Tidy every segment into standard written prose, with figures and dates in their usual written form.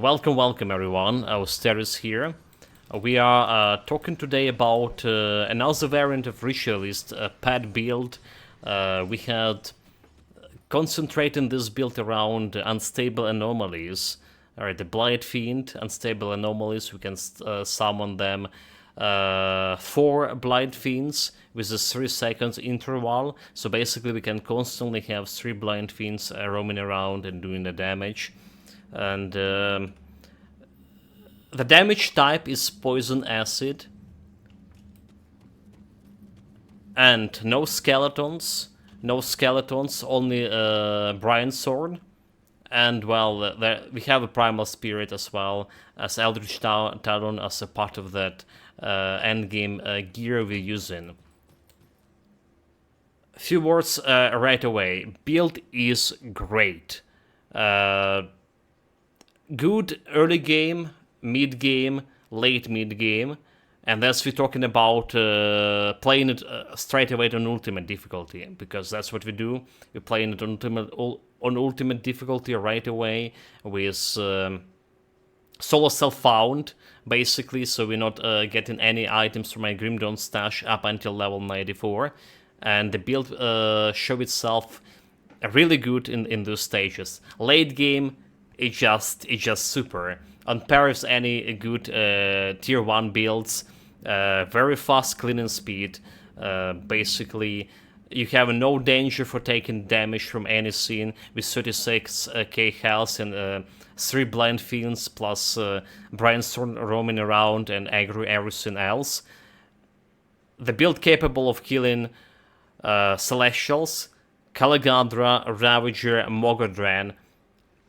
Welcome everyone. Austeris here. We are talking today about another variant of Ritualist, pad build. We had concentrating this build around unstable anomalies. Alright, the Blight Fiend, unstable anomalies, we can summon them. 4 Blight Fiends with a 3 seconds interval, so basically we can constantly have 3 Blight Fiends roaming around and doing the damage. And the damage type is poison acid. And no skeletons. No skeletons, only Brian Sword. And well, we have a Primal Spirit as well as Eldritch Talon as a part of that endgame gear we're using. A few words right away. Build is great. Good early game, mid game, late mid game, and that's we're talking about playing it straight away on ultimate difficulty, because that's what we do. We're playing it on ultimate difficulty right away with solo self-found, basically, so we're not getting any items from my Grimdawn stash up until level 94, and the build show itself really good in those stages. Late game, it's just super. On par with any good tier 1 builds, very fast cleaning speed, basically you have no danger for taking damage from any scene with 36k health and 3 blind fiends plus brainstorm roaming around and aggro everything else. The build capable of killing Celestials, Kalagadra, Ravager, Mogodran.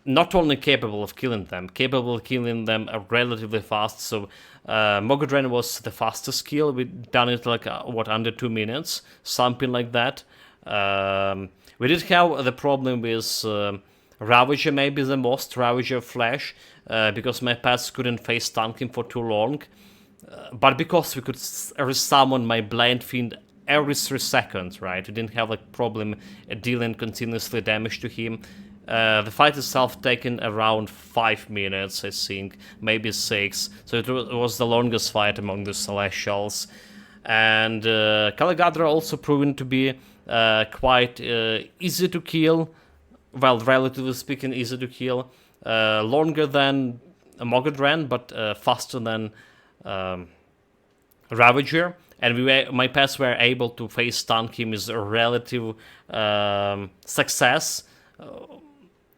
Not only capable of killing them relatively fast. So Mogodran was the fastest kill. We done it like under 2 minutes, something like that. We did have the problem with Ravager, maybe the most Ravager Flash, because my pets couldn't face tank him for too long. But because we could resummon my Blind Fiend every 3 seconds, right? We didn't have a problem dealing continuously damage to him. The fight itself taken around 5 minutes, I think, maybe 6. So it was the longest fight among the Celestials. And Kalagadra also proven to be quite easy to kill. Well, relatively speaking, easy to kill. Longer than Mogodran, but faster than Ravager. And my pets were able to face tank him with a relative success.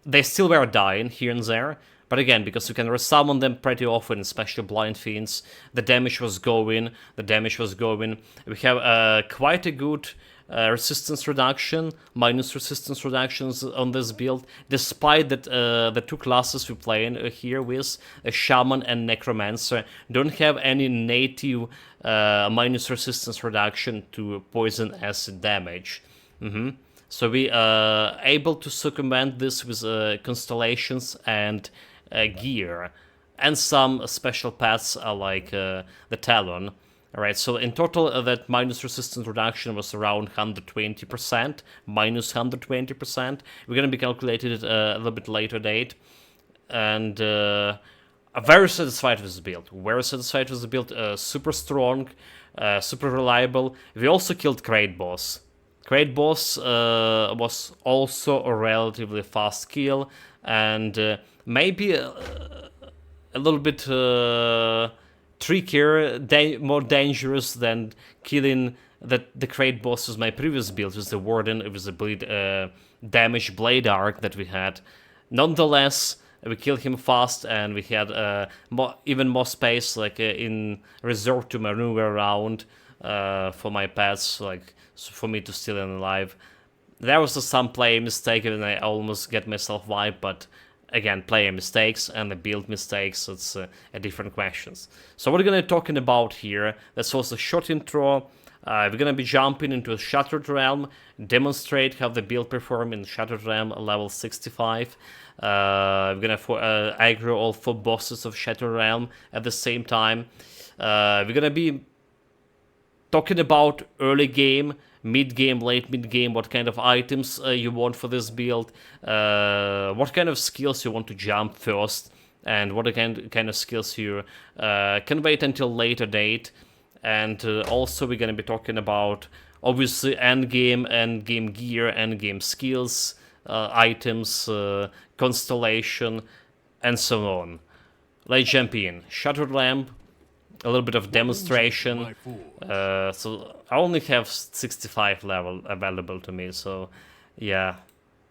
They still were dying here and there, but again, because you can resummon them pretty often, especially Blind Fiends, the damage was going. We have quite a good resistance reduction, minus resistance reductions on this build, despite that the 2 classes we play in here with, a Shaman and Necromancer, don't have any native minus resistance reduction to poison acid damage. So we are able to circumvent this with constellations and gear, and some special paths like the Talon. Alright, so in total that minus resistance reduction was around 120%, minus 120%. We're going to be calculating it a little bit later date. And I'm very satisfied with the build. Super strong, super reliable. We also killed Great Boss. Great Boss was also a relatively fast kill, and maybe a little bit trickier, more dangerous than killing the Great Boss was my previous build with the Warden. It was a bleed damage Blade Arc that we had. Nonetheless, we killed him fast, and we had even more space, like in reserve to maneuver around for my pets, like for me to still be alive. There was some player mistake, and I almost get myself wiped, but again, player mistakes and the build mistakes, it's a different questions. So what we're gonna be talking about here, that's also a short intro. We're gonna be jumping into a Shattered Realm, demonstrate how the build perform in Shattered Realm level 65. We're gonna aggro all 4 bosses of Shattered Realm at the same time. We're gonna be talking about early game, mid game, late mid game, what kind of items you want for this build, what kind of skills you want to jump first, and what kind of skills you can wait until later date. And also we're going to be talking about obviously endgame gear, endgame skills, items, constellation, and so on. Let's jump in. Shattered Lamp, a little bit of demonstration. So I only have 65 level available to me, so yeah.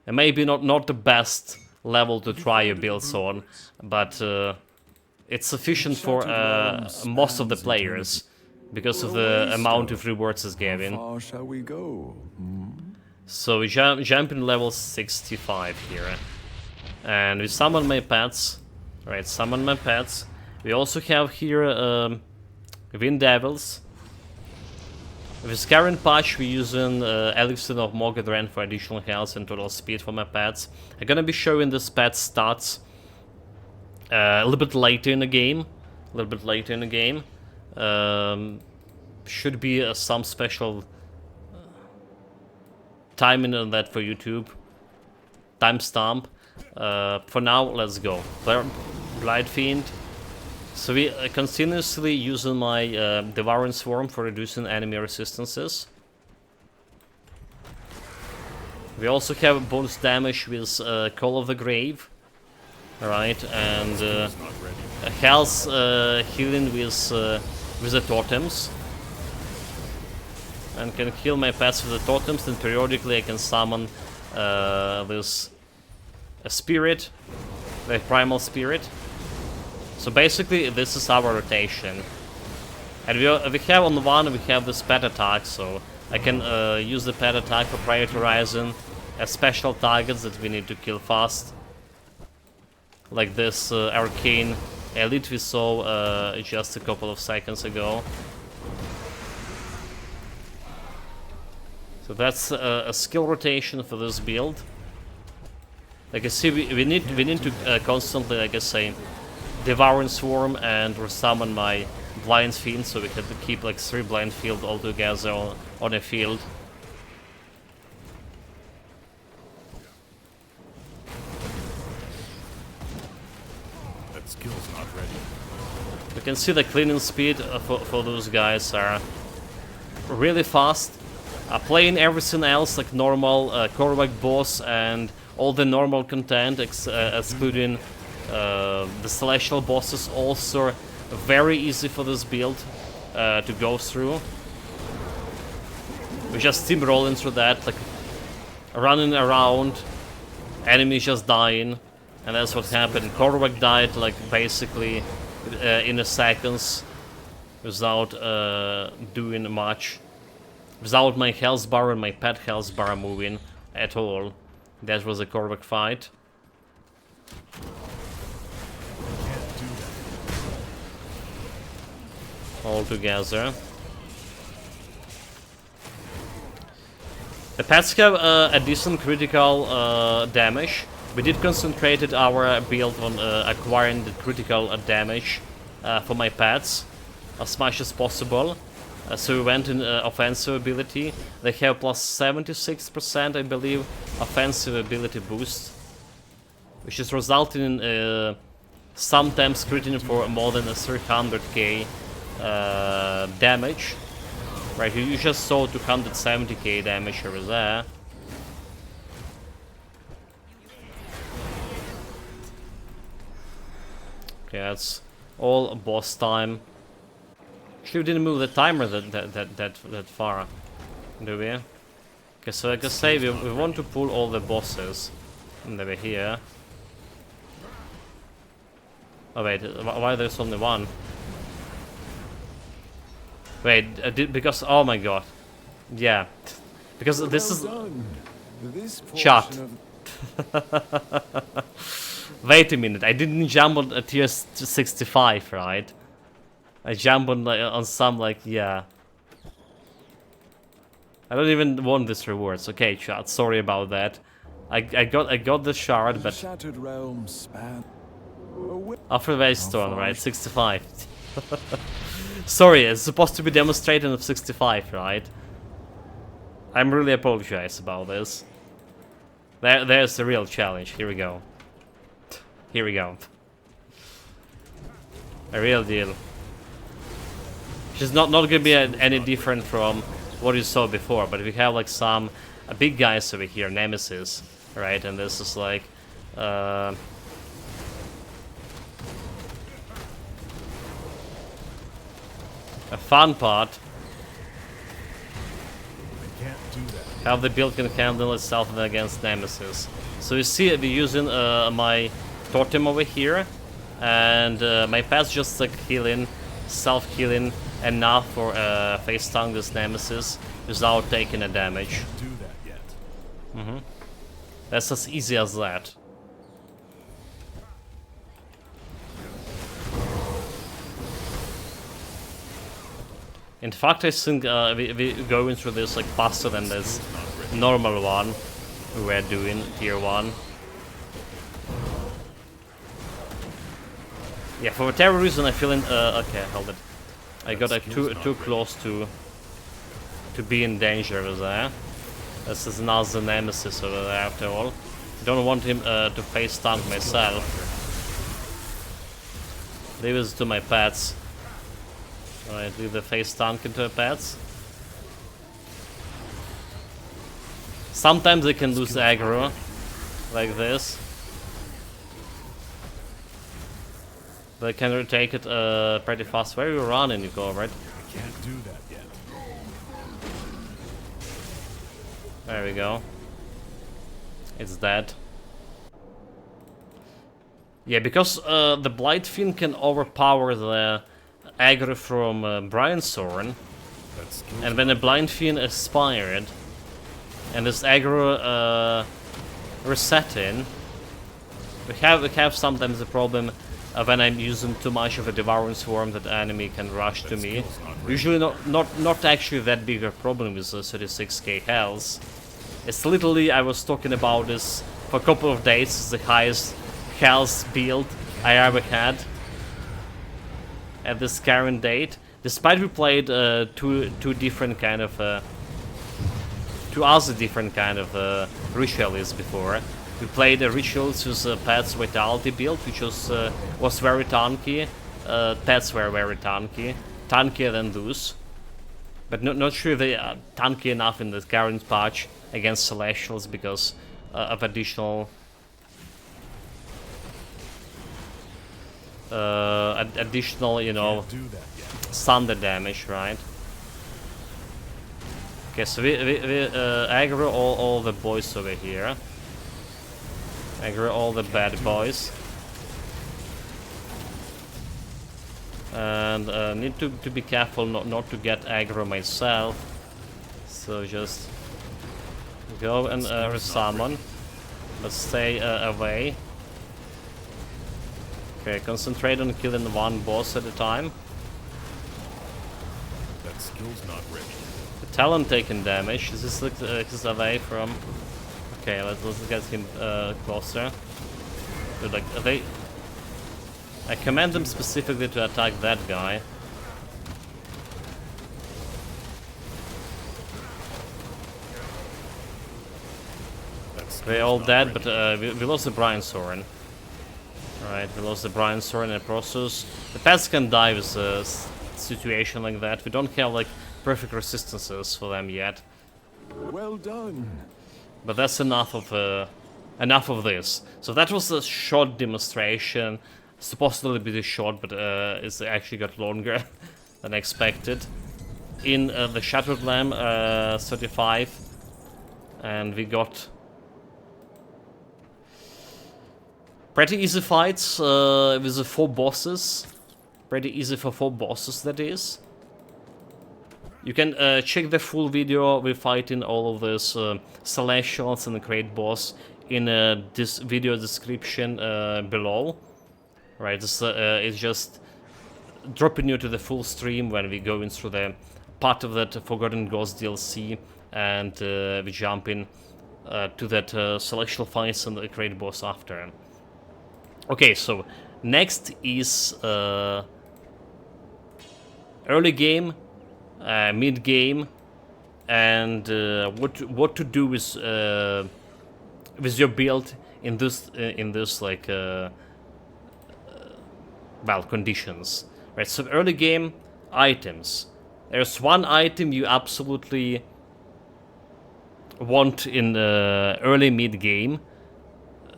And maybe not the best level to try your builds on, but it's sufficient for most of the players because of the amount of rewards it's giving. How far shall we go? So we jump in level 65 here. And we summon my pets. Right, summon my pets. We also have here Wind Devils. With this current patch, we're using Elixir of Mogadren for additional health and total speed for my pets. I'm gonna be showing this pet stats a little bit later in the game. Should be some special timing on that for YouTube. Timestamp. For now, let's go. Blight Fiend. So we continuously using my Devouring Swarm for reducing enemy resistances. We also have bonus damage with Call of the Grave. Alright, and health healing with the totems. And can heal my pets with the totems, and periodically I can summon this a spirit, the primal spirit. So basically this is our rotation. And we have on one, we have this pet attack, so I can use the pet attack for prioritizing special targets that we need to kill fast. Like this arcane elite we saw just a couple of seconds ago. So that's a skill rotation for this build. Like I see, we need to constantly, like I say, Devouring Swarm and resummon my Blind Fiend, so we can keep like 3 Blind Field all together on a field. That skill's not ready. You can see the cleaning speed for those guys are really fast. Playing everything else like normal Korvac boss and all the normal content, excluding the celestial bosses, also very easy for this build to go through. We just steamrolling through that, like running around, enemies just dying, and that's what happened. Korvac died like basically in a seconds without doing much, without my health bar and my pet health bar moving at all. That was a Korvac fight. All together. The pets have a decent critical damage. We did concentrate our build on acquiring the critical damage for my pets as much as possible. So we went in offensive ability. They have plus 76%, I believe, offensive ability boost, which is resulting in sometimes critting for more than a 300k damage. Right, you just saw 270k damage over there. Okay, that's all boss time. Actually, we didn't move the timer that far, do we? Okay, so like I say, we want to pull all the bosses. And they were here. Oh wait, why there's only one? Wait, because, oh my god. Yeah. Because this is... Chat. Wait a minute, I didn't jump on a tier 65, right? I jump on on some, like, yeah. I don't even want this rewards. Okay, chat, sorry about that. I got the shard, but Shattered realms span. after the Waystone, right? 65. Sorry, it's supposed to be demonstrating of 65, right? I'm really apologize about this. There's the real challenge. Here we go. Here we go. A real deal. She's not gonna be any different from what you saw before, but we have like some big guys over here, Nemesis, right? And this is like a fun part. I can't do that. How the build can handle itself against Nemesis. So you see, we're using my totem over here, and my pet's just like healing, self-healing enough for face tongue this Nemesis without taking a damage. Can't do that yet. That's as easy as that. In fact, I think we going through this like faster than this normal one we were doing, tier 1. Yeah, for whatever reason I feel in... okay, hold it. I got like too close to be in danger over there. This is another Nemesis over there after all. I don't want him to face tank myself. Leave this to my pets. Alright, leave the face tank into the pets. Sometimes they can lose aggro, like this. They can retake it pretty fast. Where are you running, you go, right? I can't do that yet. There we go. It's dead. Yeah, because the Blight Fiend can overpower the aggro from Brainstorm, and when the Blind Fiend expired, and this aggro resetting, we have sometimes the problem when I'm using too much of a Devouring Swarm that the enemy can rush to me. Usually not actually that big a problem with 36k health. It's literally, I was talking about this for a couple of days, it's the highest health build I ever had at this current date. Despite we played two different kind of two other different kind of ritualists before. We played a rituals with Pet's Vitality build, which was very tanky. Pets were very tanky, tankier than those. But not sure they are tanky enough in the current patch against Celestials because of additional you know, thunder damage, right? Okay, so we aggro all the boys over here. Aggro all the bad boys. And need to be careful not to get aggro myself. So just go and resummon, but stay away. Okay, concentrate on killing one boss at a time. That skill's not ready. The Talon taking damage. This is like away from. Okay, let's get him closer. But like they, I command them specifically to attack that guy. They're all dead, but we lost the Brian Soren. Alright, we lost the Brian Soren in the process. The pets can die with a situation like that. We don't have like perfect resistances for them yet. Well done. But that's enough of this. So that was a short demonstration. Supposedly be this short, but it's actually got longer than expected. In the Shattered Lamb 35, and we got pretty easy fights with the 4 bosses. Pretty easy for 4 bosses, that is. You can check the full video. We're fighting all of these Celestials and the Great Boss in this video description below. Right, this is just dropping you to the full stream when we go in through the part of that Forgotten Ghost DLC, and we jump in to that Celestial fights and the Great Boss after. Okay, so next is early game, mid game, and what to do with your build in this like well, conditions, right? So early game items. There's one item you absolutely want in the early mid game,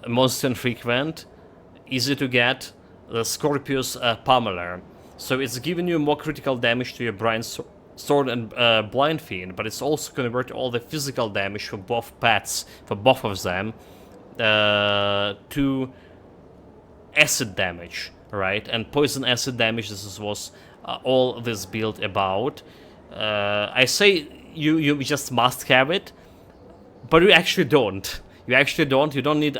most infrequent, easy to get, the Scorpius Pummeler. So it's giving you more critical damage to your Brian Sword and Blind Fiend, but it's also convert all the physical damage for both pets, for both of them, to acid damage, right? And poison acid damage, this was all this build about. I say you just must have it, but you actually don't. You actually don't. You don't need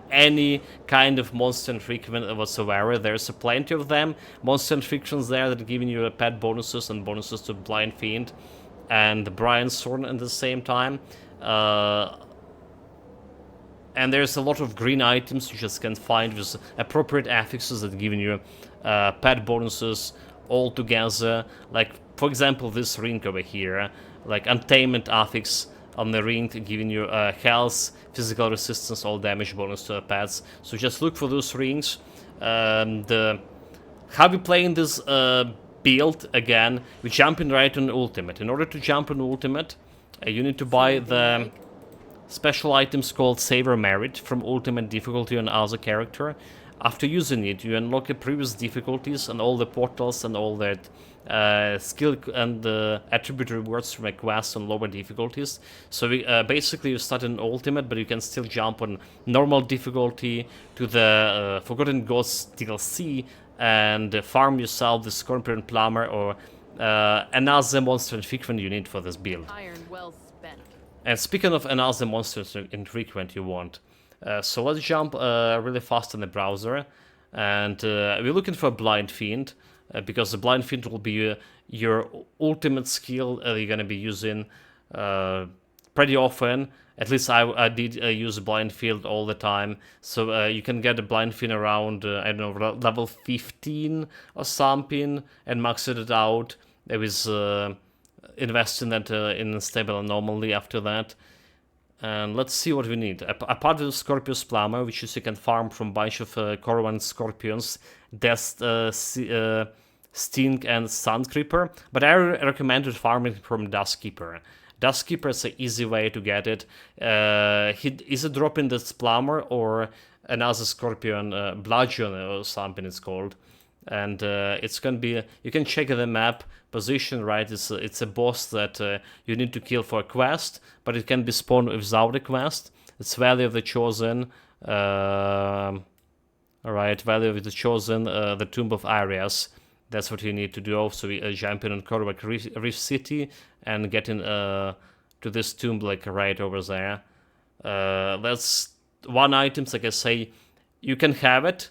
any kind of monster infrequent whatsoever. There's plenty of them. Monster infrequents there that are giving you pet bonuses and bonuses to Blind Fiend and Brian Sword at the same time. And there's a lot of green items you just can find with appropriate affixes that giving you pet bonuses all together. Like, for example, this ring over here, like Untamed affix on the ring, giving you health, physical resistance, all damage bonus to the pets. So just look for those rings. How we playing this build again? We jumping right on ultimate. In order to jump on ultimate, you need to buy the special items called Savor Merit from ultimate difficulty on other character. After using it, you unlock the previous difficulties and all the portals and all that skill and attribute rewards from a quest on lower difficulties. So basically you start in ultimate, but you can still jump on normal difficulty to the Forgotten Gods DLC and farm yourself the Scorpion Plumber or another monster infrequent you need for this build. Iron well spent. And speaking of another monsters infrequent you want, so let's jump really fast in the browser, and we're looking for Blind Fiend, because the Blind Fiend will be your ultimate skill you're gonna be using pretty often. At least I did use Blind Field all the time, so you can get a Blind Fiend around, I don't know, level 15 or something, and max it out. There is invest in that in stable anomaly after that. And let's see what we need. Apart from Scorpius Plumber, which is you can farm from a bunch of Corvan Scorpions, Death, Sting, and Sun Creeper. But I recommend farming from Duskkeeper. Duskkeeper is an easy way to get it. Is it dropping this Plumber or another Scorpion, Bludgeon or something it's called. And it's gonna be, you can check the map position, right? It's a boss that you need to kill for a quest, but it can be spawned without a quest. It's Valley of the Chosen. Alright, Valley of the Chosen, the Tomb of Arias. That's what you need to do. So we jump in on Korvac Reef City and get in to this tomb, like right over there. That's one item, like I say, you can have it.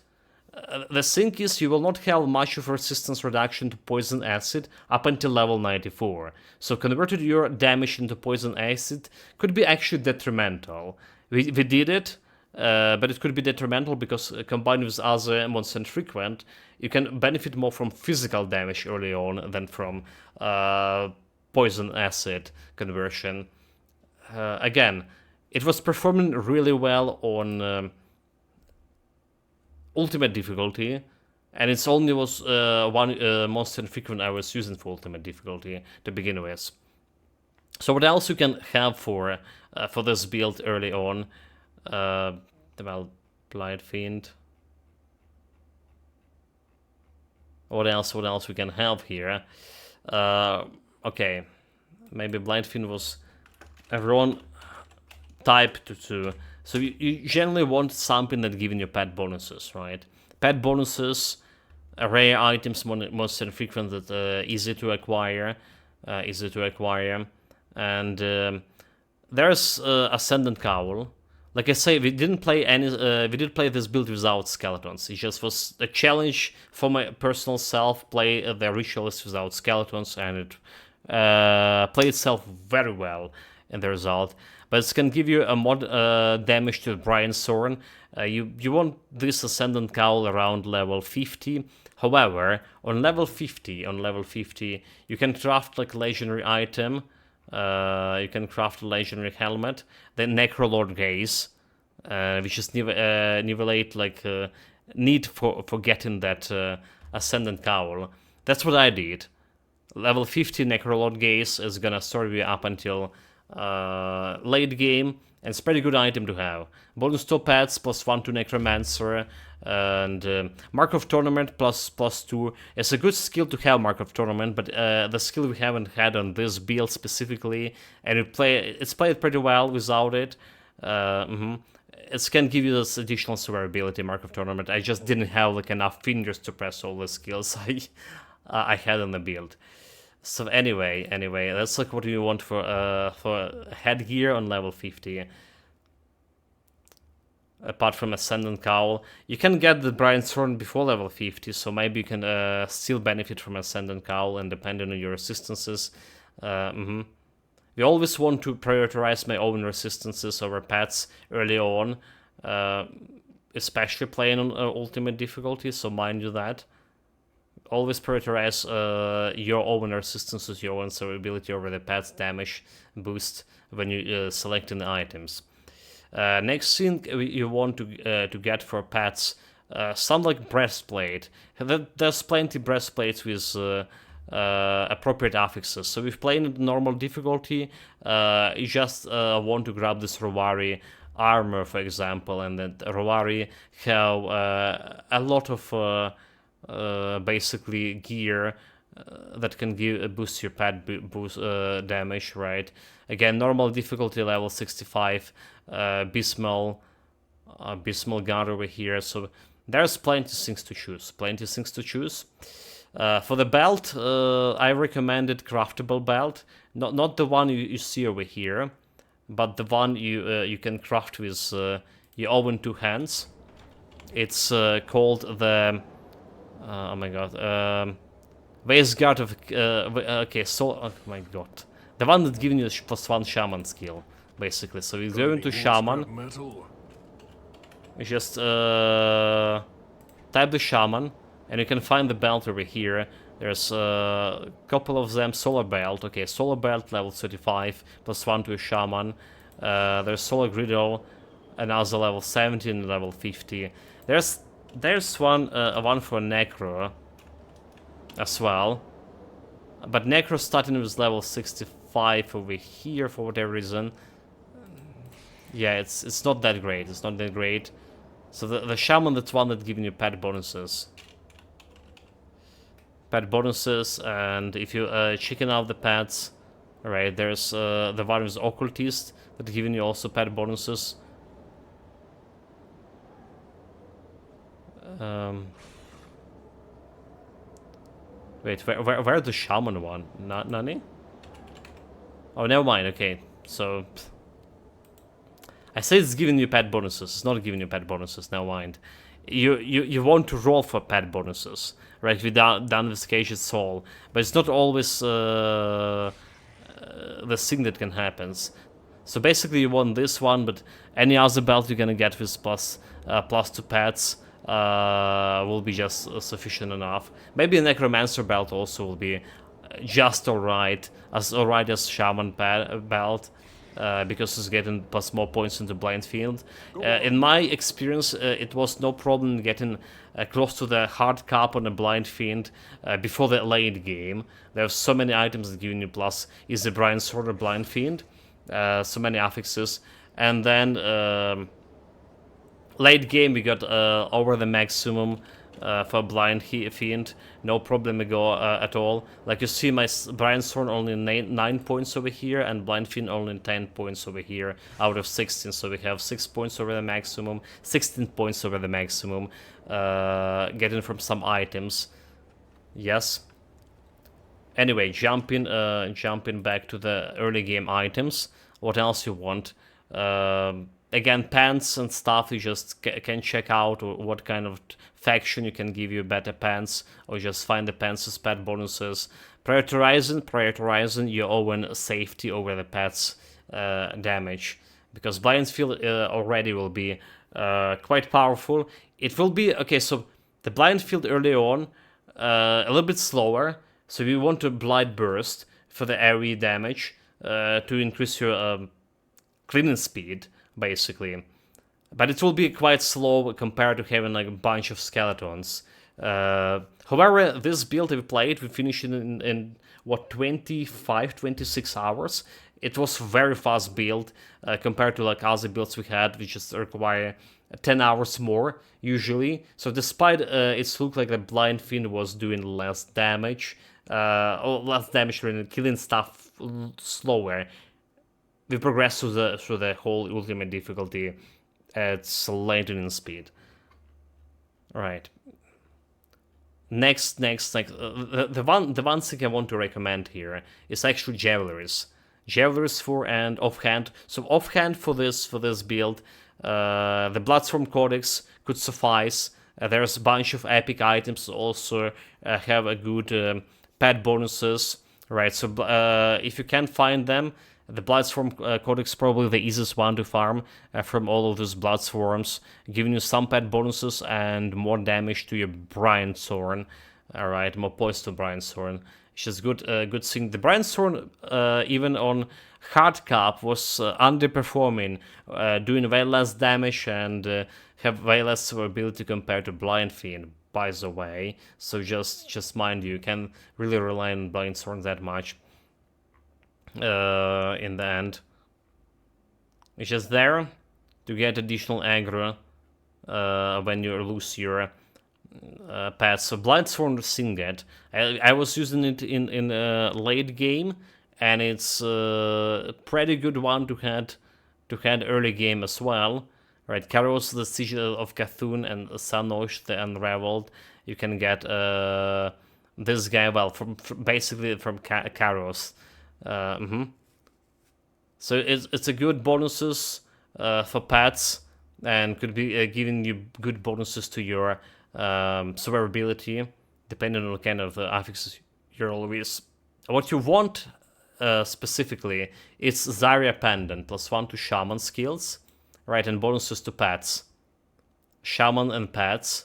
The thing is, you will not have much of resistance reduction to poison acid up until level 94. So converted your damage into poison acid could be actually detrimental. We did it, but it could be detrimental because combined with other monster infrequent, you can benefit more from physical damage early on than from poison acid conversion. Again, it was performing really well on ultimate difficulty, and it's only was one monster infrequent I was using for ultimate difficulty to begin with. So what else you can have for this build early on? Well, Blind Fiend. What else we can have here? Okay, maybe Blind Fiend was a wrong type to. So you generally want something that giving you pet bonuses, right? Pet bonuses, rare items, most infrequent, that easy to acquire, and there's Ascendant Cowl. Like I say, we didn't play any. We did play this build without skeletons. It just was a challenge for my personal self. Play the Ritualist without skeletons, and it played itself very well in the result. But it can give you a mod damage to Brian Soren. You want this Ascendant Cowl around level 50. However, on level 50, you can craft like legendary item. You can craft a legendary helmet. Then Necrolord Gaze, which is nivellate like need for getting that Ascendant Cowl. That's what I did. Level 50 Necrolord Gaze is gonna serve you up until late game, and it's a pretty good item to have. Bonus top pets, +1 to Necromancer, and Mark of Tournament +2. It's a good skill to have, Mark of Tournament, but the skill we haven't had on this build specifically, and it's played pretty well without it. It can give you this additional survivability, Mark of Tournament. I just didn't have like enough fingers to press all the skills I had on the build. So anyway, let's look what you want for headgear on level 50. Apart from Ascendant Cowl, you can get the Brian Sword before level 50, so maybe you can still benefit from Ascendant Cowl, and depending on your resistances. We always want to prioritize my own resistances over pets early on, especially playing on ultimate difficulty, so mind you that. Always prioritize your own resistances, your own survivability over the pet's damage boost when you selecting the items. Next thing you want to get for pets, some like breastplate. There's plenty breastplates with appropriate affixes. So if playing at normal difficulty, you just want to grab this Rowari armor, for example, and then Rowari have a lot of basically gear that can boost your pet boost damage, right? Again, normal difficulty level 65, Bismal guard over here, so there's plenty of things to choose. For the belt, I recommended craftable belt, not the one you see over here, but the one you can craft with your own two hands. It's called the oh my god, Waste Guard of okay, so oh my god, the one that's giving you +1 Shaman skill, basically. So we go into Shaman. You just type the Shaman, and you can find the belt over here. There's a couple of them. Solar Belt, okay, Solar Belt level 35, +1 to a Shaman. There's Solar Griddle, another level 17, level 50. There's one for Necro as well, but Necro starting with level 65 over here for whatever reason. Yeah, it's not that great. So the Shaman, that's one that's giving you pet bonuses. And if you chicken out the pets, right, there's the one with Occultist that's giving you also pet bonuses. Wait, where's the Shaman one? Nani? Oh, never mind, okay. So I say it's giving you pet bonuses. It's not giving you pet bonuses, never mind. You want to roll for pet bonuses, right? With done with Cage's Soul, but it's not always the thing that can happen. So basically you want this one, but any other belt you're gonna get with plus 2 pets will be just sufficient enough. Maybe a Necromancer belt also will be just alright as Shaman belt, because it's getting plus more points into Blind Field. In my experience, it was no problem getting close to the hard cap on a Blind Fiend before the late game. There's so many items that giving you plus. Is the Brian Sword or Blind Fiend? So many affixes. And then late game we got over the maximum for Blind Fiend, no problem at all. Like you see, my Brian Sword only 9 points over here, and Blind Fiend only 10 points over here out of 16. So we have 6 points over the maximum, 16 points over the maximum, getting from some items. Yes. Anyway, jumping back to the early game items. What else you want? Again, pants and stuff, you just can check out what kind of faction you can give you better pants, or just find the pants as pet bonuses. Prioritizing your own safety over the pet's damage, because Blind Field already will be quite powerful. It will be, okay, so the Blind Field early on, a little bit slower, so we want to Blight Burst for the AoE damage to increase your cleaning speed, basically. But it will be quite slow compared to having like a bunch of skeletons. However, this build we played, we finished in what, 25, 26 hours. It was very fast build compared to like other builds we had, which just require 10 hours more usually. So despite it looked like the Blind Fiend was doing less damage, or less damage when killing stuff slower, we progressed through the whole ultimate difficulty at lightning speed. Right. Next, the one thing I want to recommend here is actually Javelries. Javelries for and offhand. So offhand for this build, the Bloodstorm Codex could suffice. There's a bunch of epic items also have a good pet bonuses, right? So if you can find them, the Bloodstorm Codex is probably the easiest one to farm from all of these Bloodstorms, giving you some pet bonuses and more damage to your Brian Thorn. Alright, more points to Brian Thorn. It's just good thing. The Brian Thorn, even on hard cap, was underperforming, doing way less damage and have way less survivability compared to Blind Fiend, by the way. So just mind you can really rely on Blind Thorn that much. In the end, it's just there to get additional aggro when you lose your pets. So Blindsworn Singed, I was using it in late game, and it's a pretty good one to had early game as well. Right, Karos, the Siege of Cthulhu, and Sanosh, the Unraveled. You can get this guy, well, from basically from Karos. So it's a good bonuses for pets, and could be giving you good bonuses to your survivability, depending on the kind of affixes you're always. What you want specifically is Zarya Pendant, +1 to Shaman skills, right, and bonuses to pets. Shaman and pets,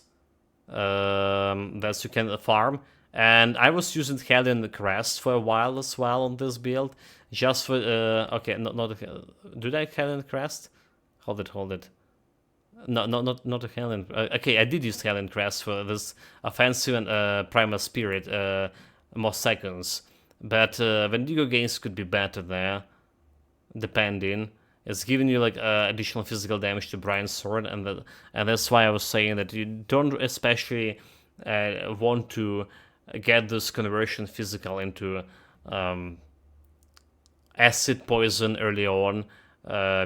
that you can farm. And I was using Hellion Crest for a while as well on this build, just for okay, not did I Hellion Crest? Hold it. No, not a Hellion. Okay, I did use Hellion Crest for this offensive and Primal Spirit more seconds, but Wendigo gains could be better there, depending. It's giving you like additional physical damage to Brian's sword, and that's why I was saying that you don't especially want to get this conversion physical into acid poison early on,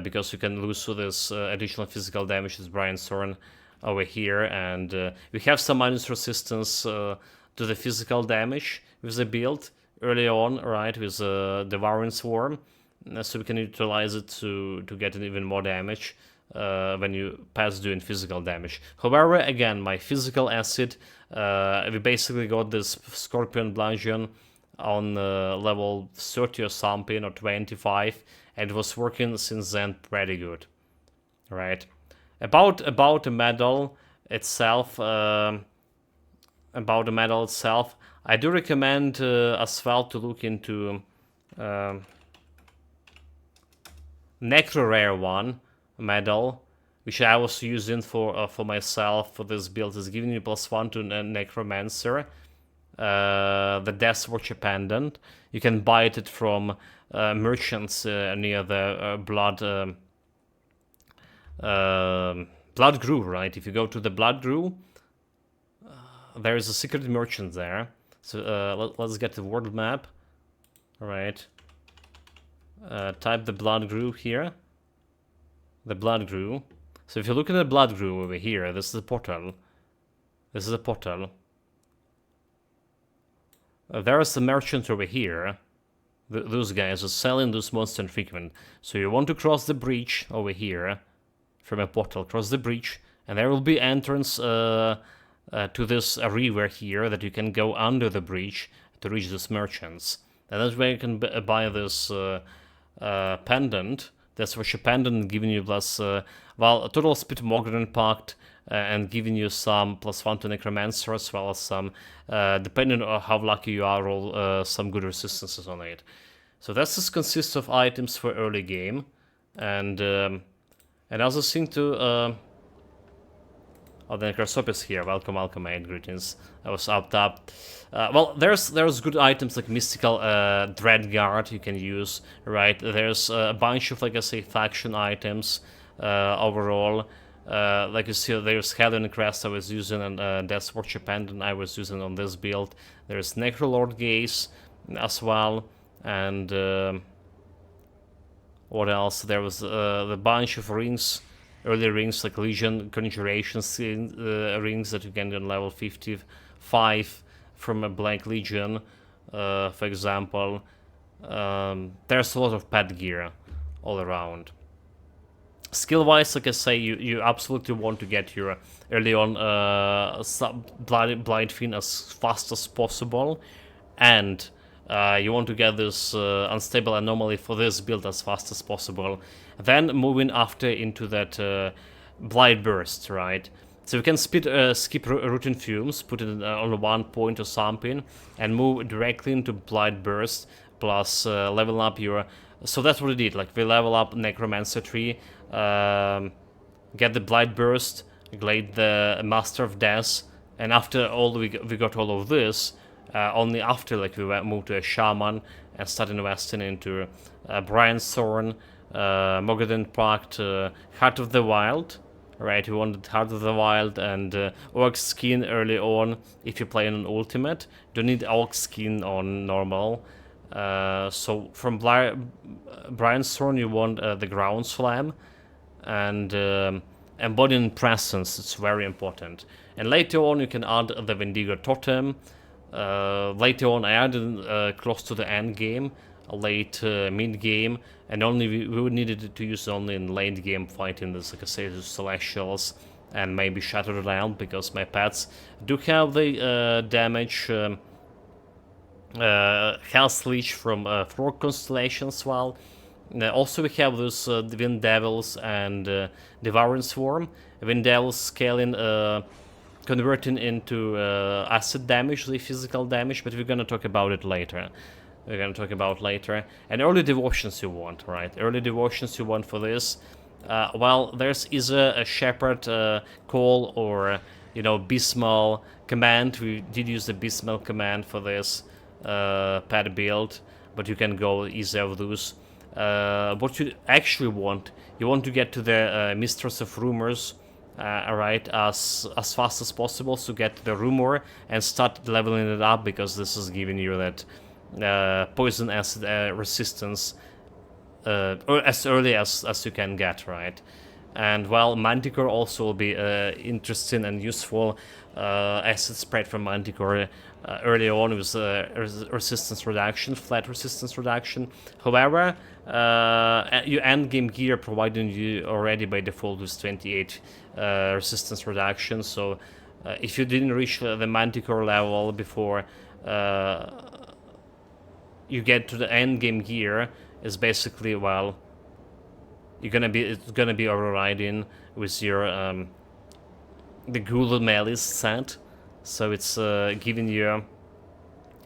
because you can lose to this additional physical damage with Brian's Thorn over here, and we have some minus resistance to the physical damage with the build early on, right, with Devouring Swarm, so we can utilize it to get even more damage when you pass doing physical damage. However, again, my physical acid, we basically got this Scorpion Bludgeon on level 30 or something, or 25, and it was working since then pretty good. Right. About the medal itself, I do recommend as well to look into Necro Rare one medal, which I was using for myself for this build. Is giving you +1 to Necromancer, the Death Watcher Pendant. You can buy it from merchants near the Blood Grove, right? If you go to the Blood Grove, there is a secret merchant there. So let's get the world map. All right. Type the Blood Grove here. The Blood Grove. So if you look at the Blood Grove over here, this is a portal. This is a portal. There is a merchant over here. Those guys are selling those monster infrequent. So you want to cross the breach over here from a portal. Cross the breach, and there will be entrance to this river here that you can go under the breach to reach those merchants. And that's where you can buy this pendant. That's what your pendant giving you plus, well, a total speed Mogren Pact, and giving you some +1 to Necromancer, as well as some, depending on how lucky you are, roll some good resistances on it. So this consists of items for early game, and another thing to Oh, the Necrosop is here. Welcome, welcome, mate. Greetings. I was up top. Well, there's good items like Mystical Dreadguard you can use, right? There's a bunch of, like I say, faction items overall. Like you see, there's Helion Crest I was using, and Death's Worship Pendant I was using on this build. There's Necrolord Gaze as well, and what else? There was the bunch of rings, early rings like Legion Conjuration rings that you can get on level 55 from a Blank Legion, for example. There's a lot of pet gear all around. Skill-wise, like I say, you absolutely want to get your early on Blind Fiend as fast as possible, and you want to get this Unstable Anomaly for this build as fast as possible. Then moving after into that Blight Burst, right? So you can skip Routine Fumes, put it on 1 point or something, and move directly into Blight Burst, plus level up your... So that's what we did, like we level up Necromancer tree, get the Blight Burst, glade the Master of Death, and after all we got all of this, only after like we moved to a Shaman and started investing into Brian's Thorn, Mogadon Pact, Heart of the Wild, right? We wanted Heart of the Wild and Orc Skin early on if you play on Ultimate. You don't need Orc Skin on normal. So from Brian's Thorn you want the Ground Slam and Embodying Presence. It's very important. And later on you can add the Vendigo Totem. Later on I added close to the end game, late mid game, and only we needed to use only in late game fighting this, like I say, the Celestials and maybe Shattered Realm, because my pets do have the damage Health Leech from Thor Constellations as well. Also we have those Wind Devils and Devouring Swarm. Wind Devils scaling, converting into acid damage, the physical damage, but we're gonna talk about it later. And early devotions you want, right? Early devotions you want for this. Well, there's either a Shepherd call or, you know, Bismal command. We did use the Bismal command for this pet build, but you can go either of those. What you actually want, you want to get to the Mistress of Rumors, right, as fast as possible, so get the Rumor and start leveling it up, because this is giving you that poison acid resistance or as early as you can get, right? And well, Manticore also will be interesting and useful. Acid spread from Manticore early on with resistance reduction, flat resistance reduction. However, your endgame gear providing you already by default with 28 resistance reduction. So if you didn't reach the Manticore level before you get to the endgame gear, is basically, well, it's gonna be overriding with your the Ghoul Malice set. So it's giving you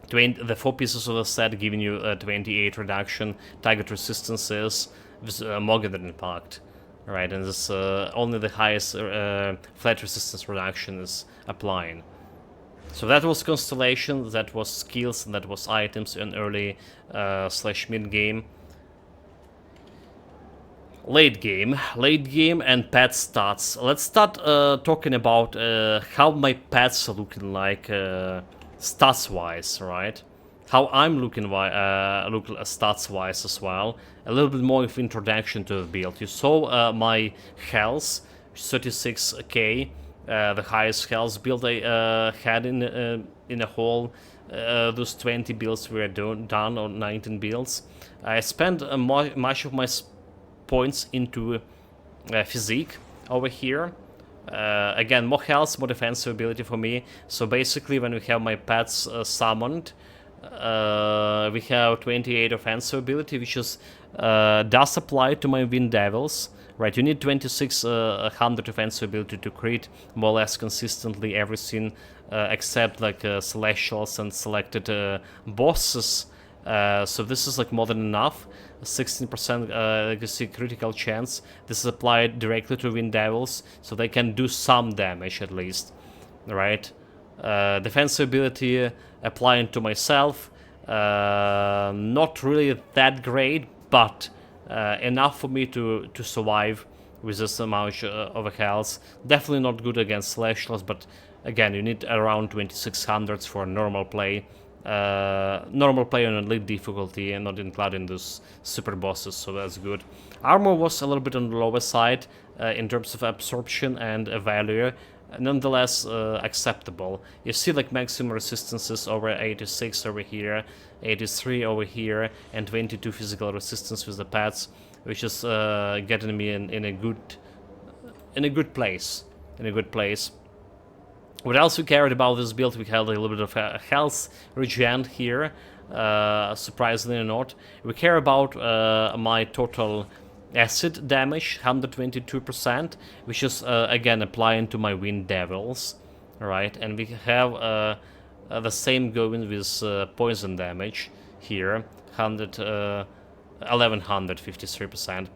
the 4 pieces of the set, giving you 28 reduction target resistances with Mogadon Pact, right? And this only the highest flat resistance reduction is applying. So that was Constellation, that was skills, and that was items in early / mid game. Late game and pet stats. Let's start talking about how my pets are looking like stats wise, right? How I'm looking stats wise as well. A little bit more of introduction to the build. You saw my health, 36k, the highest health build I had in a whole. Those 20 builds were done, or 19 builds. I spent much of my points into physique over here. Again, more health, more defensive ability for me. So basically, when we have my pets summoned, we have 28 offensive ability, which is does apply to my Wind Devils. Right, you need 2600 offensive ability to crit more or less consistently everything except like Celestials and selected bosses So this is like more than enough. 16% legacy critical chance. This is applied directly to Wind Devils, so they can do some damage at least. Right? Defensive ability applying to myself. Not really that great, but enough for me to survive with this amount of health. Definitely not good against Celestials, but again, you need around 2600s for normal play. Normal play on elite difficulty and not including those super bosses, so that's good. Armor was a little bit on the lower side in terms of absorption and value, nonetheless acceptable. You see like maximum resistances over 86 over here, 83 over here, and 22 physical resistance with the pads, which is getting me in a good place. What else we cared about this build? We had a little bit of health regen here, surprisingly or not. We care about my total acid damage, 122%, which is again applying to my Wind Devils, right? And we have the same going with poison damage here, 1153%.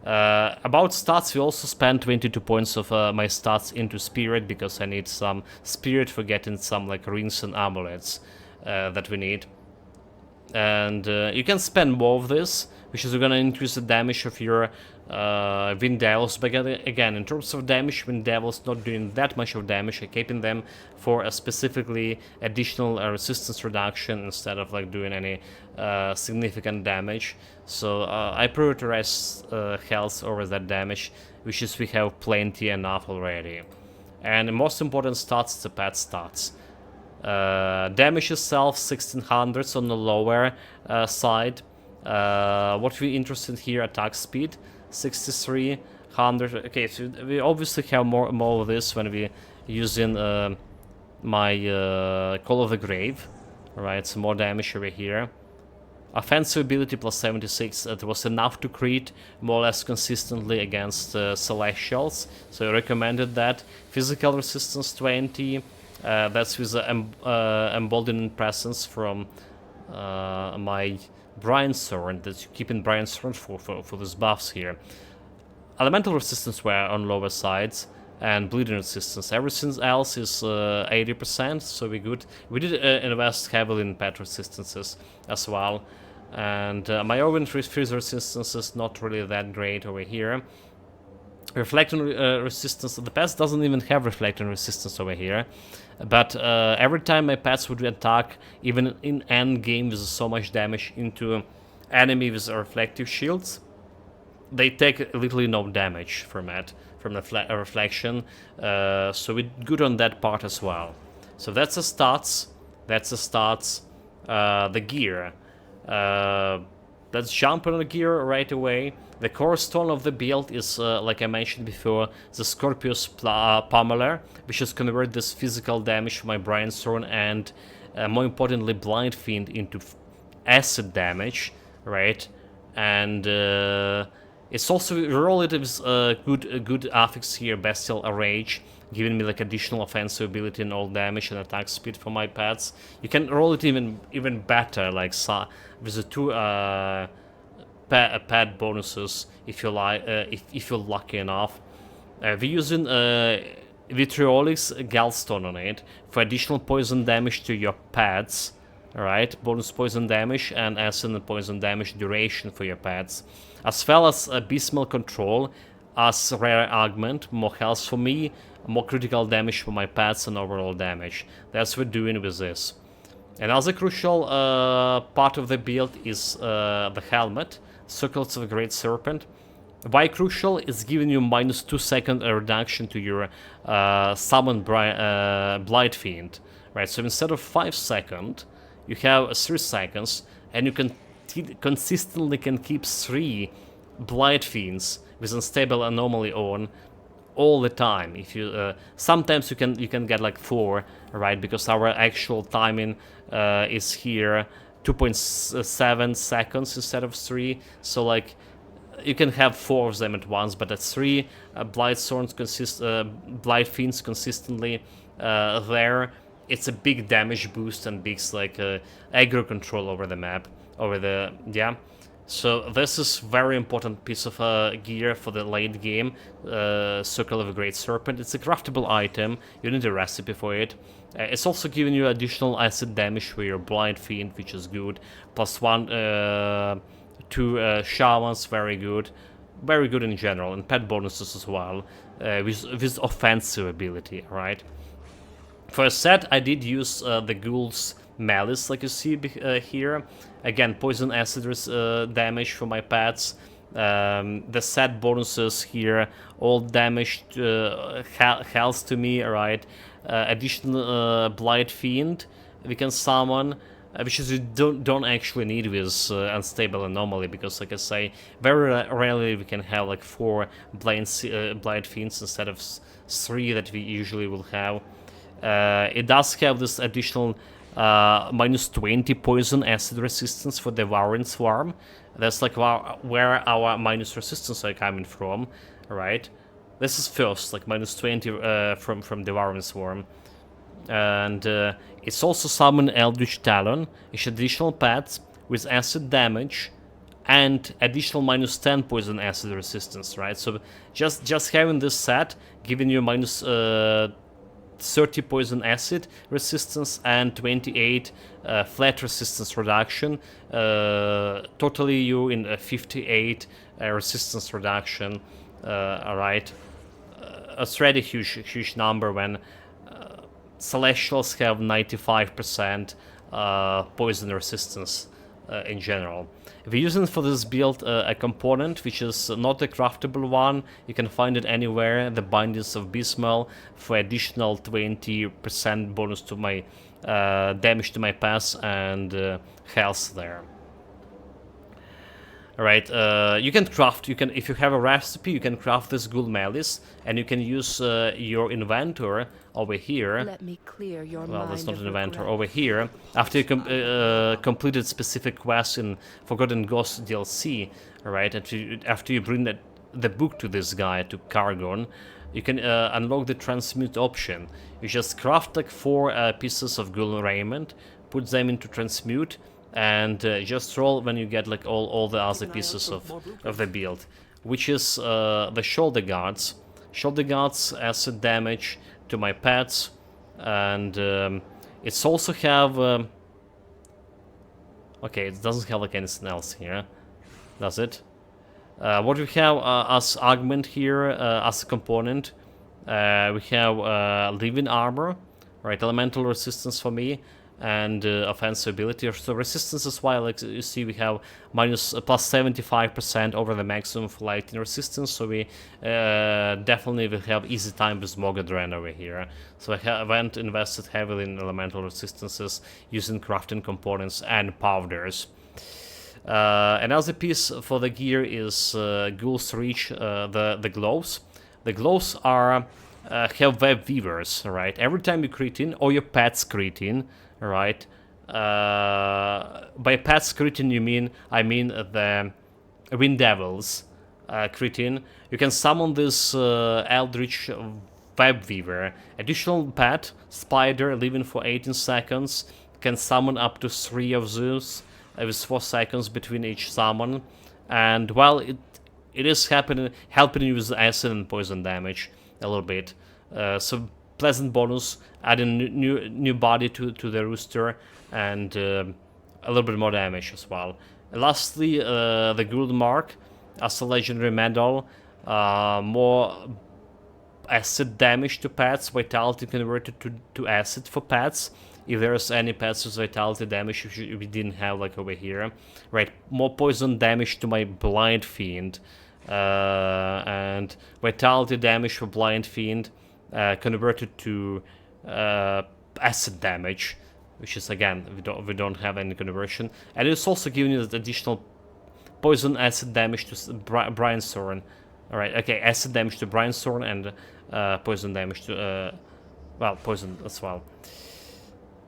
About stats, we also spent 22 points of my stats into Spirit, because I need some Spirit for getting some like rings and amulets that we need. And you can spend more of this, which is going to increase the damage of your Wind Devils. But again, in terms of damage, Wind Devils not doing that much of damage. I'm keeping them for a specifically additional resistance reduction instead of like doing any significant damage. So I prioritize health over that damage, which is we have plenty enough already. And the most important stats, the pet stats. Damage itself 1600s on the lower side. What we're interested here, attack speed 6300. Okay, so we obviously have more of this when we using my Call of the Grave. Alright, so more damage over here. Offensive ability plus 76, it was enough to crit more or less consistently against Celestials, so I recommended that. Physical resistance 20, that's with the emboldening presence from my Brian Sword, that you keep in Brian Sword for these buffs here. Elemental resistance were on lower sides, and bleeding resistance. Everything else is 80%, so we good. We did invest heavily in pet resistances as well. And my own freeze resistance is not really that great over here. Reflecting resistance, the pets doesn't even have reflecting resistance over here. But every time my pets would attack, even in end game with so much damage into enemy with reflective shields, they take literally no damage from it, from the reflection. So we're good on that part as well. So that's the stats. The gear. Let's jump on the gear right away. The cornerstone of the build is, like I mentioned before, the Scorpius Pummeler, which is convert this physical damage from my Brian Thorn and, more importantly, Blind Fiend into acid damage, right? And it's also relatives good affix here, Bestial Rage, giving me like additional offensive ability and all damage and attack speed for my pets. You can roll it even better, like with the two pet bonuses if you like, if you're lucky enough. We're using Vitriolix Gallstone on it for additional poison damage to your pets. Alright, bonus poison damage and acid poison damage duration for your pets, as well as abysmal control as rare augment, more health for me, more critical damage for my pets, and overall damage. That's what we're doing with this. Another crucial part of the build is the helmet, Circles of the Great Serpent. Why crucial? It's giving you minus 2 second reduction to your summon Blight Fiend. Right, so instead of 5 seconds, you have 3 seconds, and you can consistently keep 3 Blight Fiends with unstable anomaly on all the time. If you sometimes you can get like 4, right? Because our actual timing is here 2.7 seconds instead of 3. So like you can have 4 of them at once, but at 3 Blight Fiends consistently there. It's a big damage boost and big like aggro control over the map. over the, yeah. So this is very important piece of gear for the late game. Circle of a Great Serpent. It's a craftable item. You need a recipe for it. It's also giving you additional acid damage for your Blind Fiend, which is good. Plus one, two shamans, very good. Very good in general, and pet bonuses as well, with offensive ability, right? For a set, I did use the Ghoul's Malice, like you see here. Again, poison acid damage for my pets. The set bonuses here, all damage health to me, alright. Additional Blight Fiend we can summon, which is you don't actually need with Unstable Anomaly, because, like I say, very rarely we can have like 4 Blight Fiends instead of 3 that we usually will have. It does have this additional minus 20 poison acid resistance for Devouring Swarm. That's like where our minus resistance are coming from, right? This is first, like minus 20 from Devouring Swarm. And it's also summon Eldritch Talon. It's additional pets with acid damage and additional minus 10 poison acid resistance, right? So just having this set giving you minus 30 poison acid resistance and 28 flat resistance reduction. Totally you in a 58 resistance reduction. Alright. It's already a huge number when Celestials have 95% poison resistance in general. We're using for this build a component which is not a craftable one. You can find it anywhere, the Bindings of Bismel, for additional 20% bonus to my damage to my pass and health there. Alright, you can craft, if you have a recipe, you can craft this Ghoul Malice, and you can use your inventor over here. Let me clear your Well, mind that's not of an inventor. regret. Over here, after you completed specific quests in Forgotten Ghost DLC, alright, after you bring the book to this guy, to Kargon, you can unlock the transmute option. You just craft like 4 pieces of Ghoul Raiment, put them into transmute, and just roll when you get like all the other pieces of the build, which is the shoulder guards. Shoulder guards acid damage to my pets, and it's also have okay, it doesn't have like anything else here, does it? What we have as augment here, as a component, we have living armor, right? Elemental resistance for me, and offensive ability. So resistance is why, like you see, we have plus 75% over the maximum for lightning resistance. So we definitely will have easy time with Mogadren over here. So I went invested heavily in elemental resistances using crafting components and powders. Another piece for the gear is Ghoul's Reach, the gloves. The gloves are have web weavers, right? Every time you crit in, or your pets crit in, right? By pets crit in, I mean the Wind Devils crit in. You can summon this Eldritch Web Weaver. Additional pet, Spider, living for 18 seconds. Can summon up to 3 of those with 4 seconds between each summon. And while it is helping you with acid and poison damage a little bit. So pleasant bonus, adding new body to the rooster, and a little bit more damage as well. Lastly, the Gould Mark as a legendary medal, more acid damage to pets, vitality converted to acid for pets. If there's any pets with vitality damage we didn't have like over here, right? More poison damage to my Blind Fiend, and vitality damage for Blind Fiend converted to acid damage, which is again we don't have any conversion, and it's also giving you the additional poison acid damage to Brainstorm. All right, okay, acid damage to Brainstorm and poison damage to poison as well.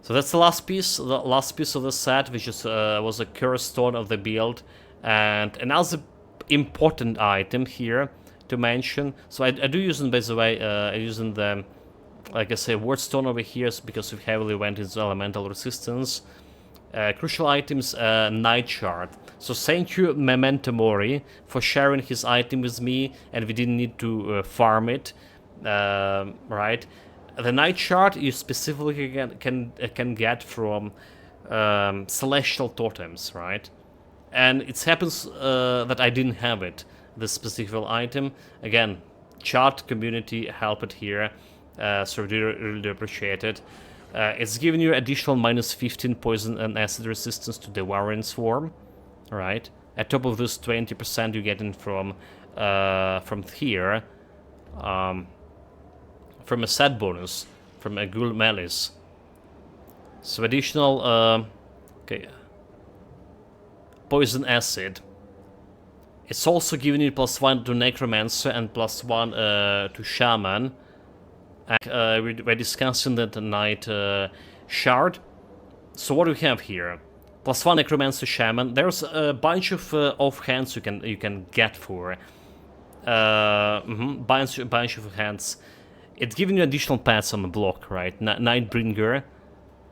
So that's the last piece of the set, which is was a curse stone of the build, and another important item here to mention. So I do use them, by the way, using the, like I say, word stone over here because we heavily went into elemental resistance. Crucial items, Night Shard. So thank you, Memento Mori, for sharing his item with me, and we didn't need to farm it, right? The Night Shard you specifically can get from Celestial Totems, right? And it happens that I didn't have it, this specific item. Again, chat community help it here, so really appreciate it. It's giving you additional minus 15 poison and acid resistance to Devouring Swarm, right? At top of this 20% you get in from here, from a set bonus, from a Ghoul Malice. So additional, okay, Poison Acid. It's also giving you +1 to Necromancer and +1 to Shaman. And we're discussing the Night Shard. So what do we have here? +1 Necromancer, Shaman. There's a bunch of offhands you can get for. Bunch of hands. It's giving you additional pads on the block, right? Nightbringer.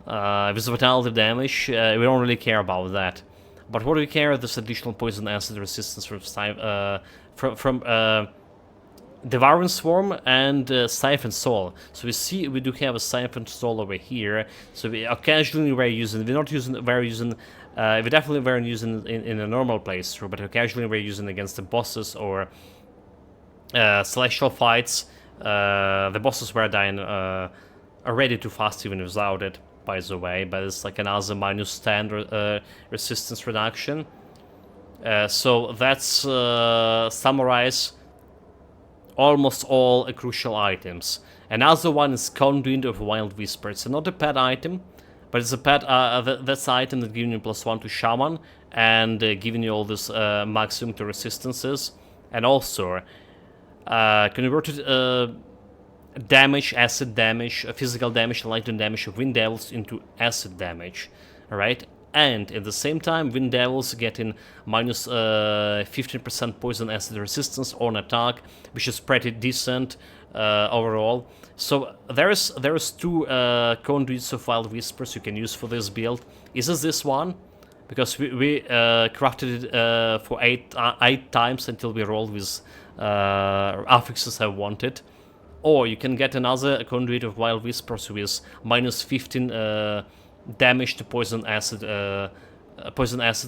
With vitality damage, we don't really care about that. But what do we care? This additional poison acid resistance from Devouring Swarm and Siphon Soul. So we see we do have a Siphon Soul over here. So we occasionally we're using. We're not using. We're using. We definitely weren't using in a normal playthrough, but occasionally we're using against the bosses or celestial fights. The bosses were dying already too fast even without it, by the way, but it's like another minus 10 resistance reduction. So that's summarize almost all crucial items. Another one is Conduit of Wild Whisper. It's not a pet item, but it's a pet. That's the item that gives you +1 to Shaman and giving you all this maximum to resistances, and also converted damage, acid damage, physical damage, and lightning damage of Wind Devils into acid damage, alright? And at the same time, Wind Devils getting minus 15% poison acid resistance on attack, which is pretty decent overall. So there's two conduits of Wild Whispers you can use for this build. Is this one? Because we crafted it for 8 times until we rolled with affixes I wanted. Or you can get another conduit of Wild Whispers with minus 15 damage to poison acid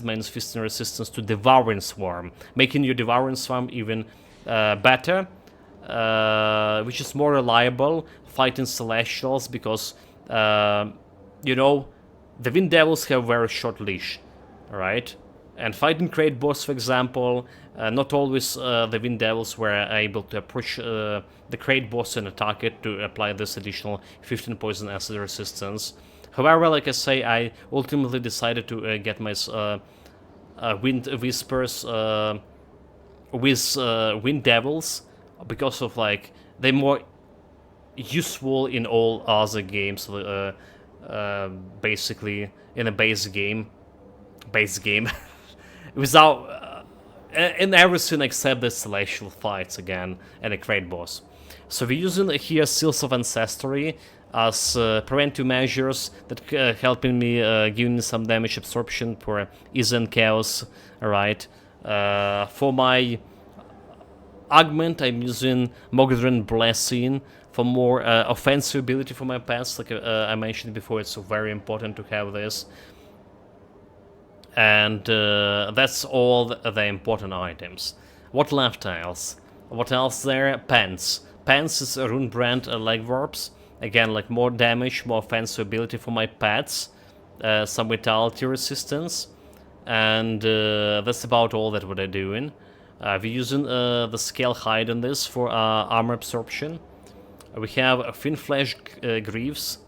minus 15 resistance to Devouring Swarm, making your Devouring Swarm even better, which is more reliable fighting Celestials because, you know, the Wind Devils have very short leash, right? And fighting Great Boss, for example, not always the Wind Devils were able to approach the Great Boss and attack it to apply this additional 15 poison acid resistance. However, like I say, I ultimately decided to get my Wind Whispers with Wind Devils because of like they're more useful in all other games, basically in a base game, without in everything except the celestial fights again and a great boss. So we're using here Seals of Ancestry as preventive measures that helping me giving me some damage absorption for Ease and Chaos. Alright, for my augment I'm using Mogdren Blessing for more offensive ability for my pets. Like I mentioned before, it's very important to have this. And that's all the important items. What left else? What else there? Pants. Pants is a Rune Brand Legwarps. Again, like more damage, more offensive ability for my pets. Some vitality resistance. And that's about all that what I'm doing. We're using the Scale Hide on this for armor absorption. We have Thin Flesh Greaves.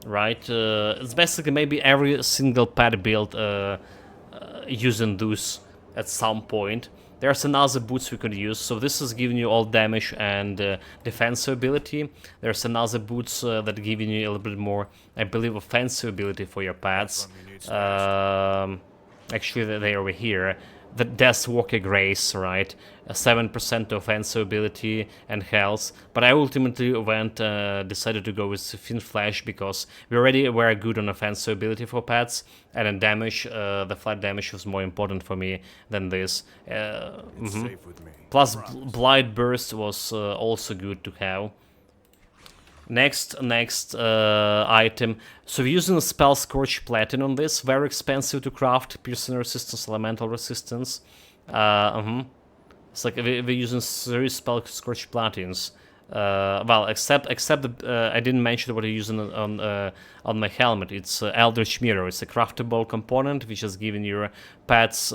Right, it's basically maybe every single pet build using those at some point. There's another boots we could use, so this is giving you all damage and defensive ability. There's another boots that giving you a little bit more, I believe, offensive ability for your pets. Actually, they're over here. the Deathwalker Grace, right? 7% offensive ability and health. But I ultimately decided to go with Thin Flash because we already were good on offensive ability for pets, and then damage, the flat damage was more important for me than this. It's safe with me. Plus, Promise. Blight Burst was also good to have. Next item. So we're using a Spell Scorch Platinum on this. Very expensive to craft. Piercing resistance, elemental resistance. It's like we're using 3 Spell Scorch Platins. Well, except I didn't mention what I'm using on my helmet. It's Eldritch Mirror. It's a craftable component which is giving your pets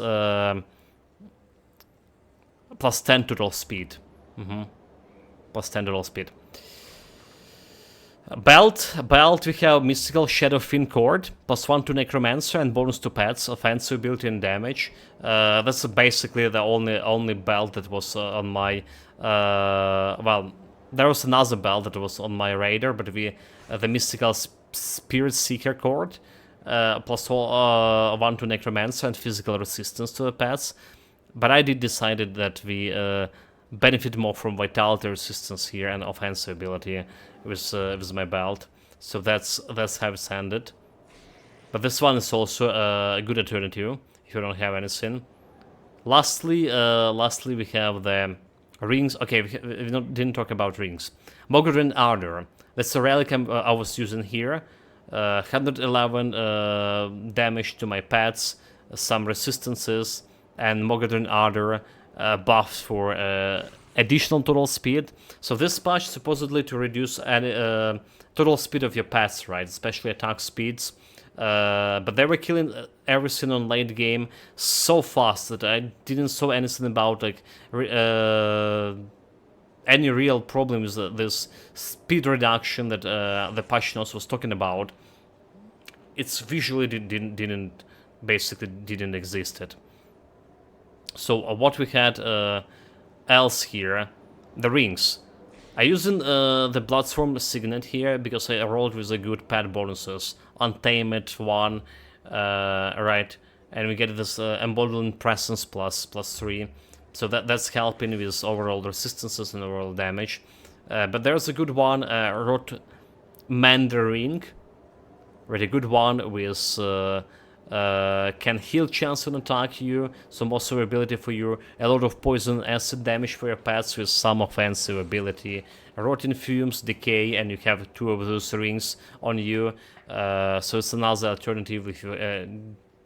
plus 10 total speed. Plus 10 total speed. Belt, we have Mystical Shadow Fin Cord, plus 1 to Necromancer and bonus to pets, offensive ability and damage. That's basically the only belt that was on my... well, there was another belt that was on my radar, but the Mystical Spirit Seeker Cord, plus 1 to Necromancer and physical resistance to the pets. But I did decided that we benefit more from vitality resistance here and offensive ability with my belt. So that's how it's handed. But this one is also a good alternative if you don't have anything. Lastly, we have the rings. Okay, we didn't talk about rings. Mogadrin Ardor. That's a relic I was using here. 111 damage to my pets, some resistances, and Mogadrin Ardor buffs for additional total speed. So this patch supposedly to reduce any total speed of your pets, right? Especially attack speeds. But they were killing everything on late game so fast that I didn't saw anything about like any real problem with this speed reduction that the patch notes was talking about. It's visually didn't exist it. So what we had else here, the rings. I using the Bloodstorm Signet here because I rolled with the good pet bonuses. Untamed 1, right? And we get this Emboldened Presence plus 3. So that's helping with overall resistances and overall damage. But there's a good one, Rot Mandarin. Really good one with can heal chance on attack you, so more survivability for you, a lot of poison acid damage for your pets with some offensive ability, rotten fumes, decay, and you have 2 of those rings on you, so it's another alternative if you're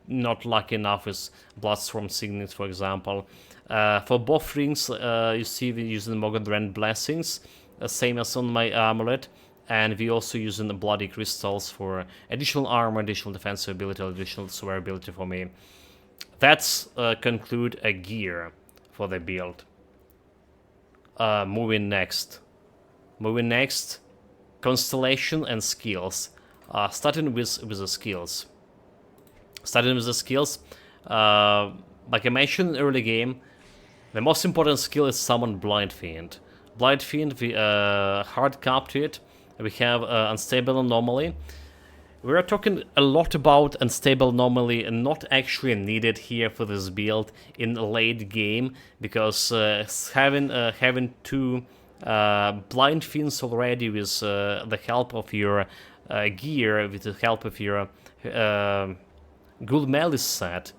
not lucky enough with Bloodstorm Signet, for example. For both rings, you see we're using Mogadren Blessings, same as on my amulet. And we also using the bloody crystals for additional armor, additional defensive ability, additional survivability for me. That's conclude a gear for the build. Moving next, constellation and skills. Starting with the skills. Like I mentioned early game, the most important skill is summon Blind Fiend. Blind Fiend, we hard cap to it. We have Unstable Anomaly. We are talking a lot about Unstable Anomaly and not actually needed here for this build in late game because having 2 Blind Fiends already with the help of your gear, with the help of your Ghoul Malice set,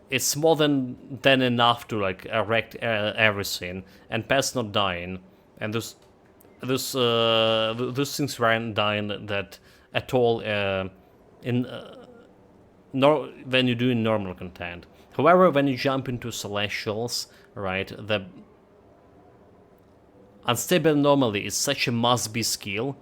it's more than enough to like wreck everything and pets not dying, and those things weren't dying that at all when you do in normal content. However, when you jump into Celestials, right, the Unstable Anomaly is such a must-be skill,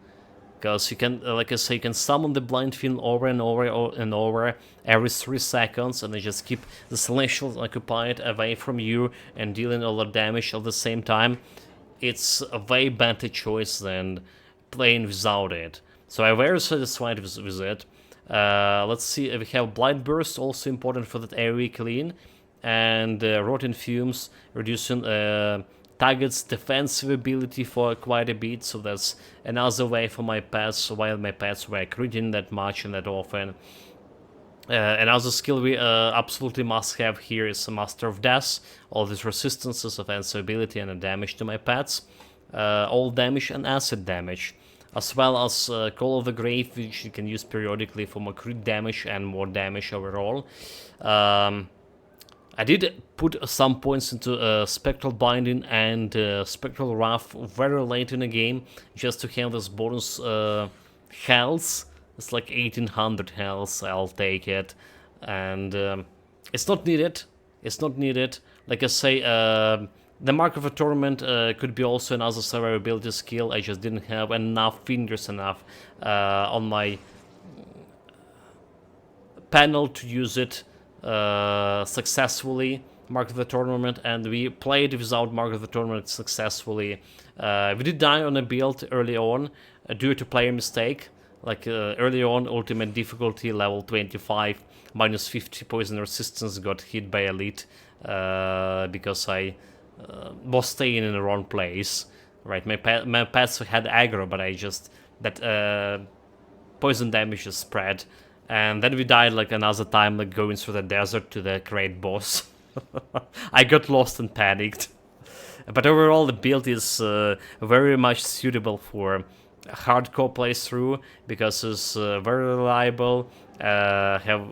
because you can, like I say, you can summon the Blind Fiend over and over every 3 seconds, and they just keep the Celestials occupied away from you and dealing all the damage at the same time. It's a way better choice than playing without it. So I'm very satisfied with it. Let's see, we have Blind Burst, also important for that area clean, and Rotten Fumes, reducing target's defensive ability for quite a bit, so that's another way for my pets, while my pets were critting that much and that often. Another skill we absolutely must have here is a Master of Death. All these resistances, offensive ability, and damage to my pets. All damage and acid damage. As well as Call of the Grave, which you can use periodically for more crit damage and more damage overall. I did put some points into Spectral Binding and Spectral Wrath very late in the game, just to have this bonus health. It's like 1800 health, I'll take it. And it's not needed. It's not needed. Like I say, the Mark of a Torment could be also another survivability skill. I just didn't have enough fingers enough on my panel to use it successfully, Mark of the Tournament, and we played without Mark of the Tournament successfully. We did die on a build early on due to player mistake. Like early on, ultimate difficulty level 25, minus 50 poison resistance, got hit by elite because I was staying in the wrong place. Right, my pets had aggro, but I just that poison damage is spread. And then we died like another time, like going through the desert to the great boss. I got lost and panicked. But overall, the build is very much suitable for a hardcore playthrough because it's very reliable, have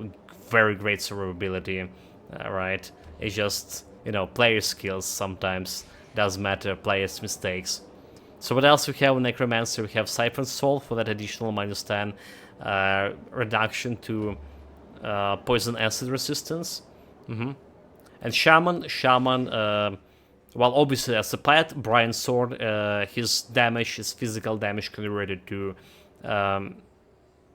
very great survivability. Right? It's just, player skills sometimes does matter, players' mistakes. So what else we have in Necromancer? We have Siphon Soul for that additional minus 10 reduction to poison acid resistance. And Shaman, well, obviously as a pet, Brian Sword, his damage, his physical damage converted to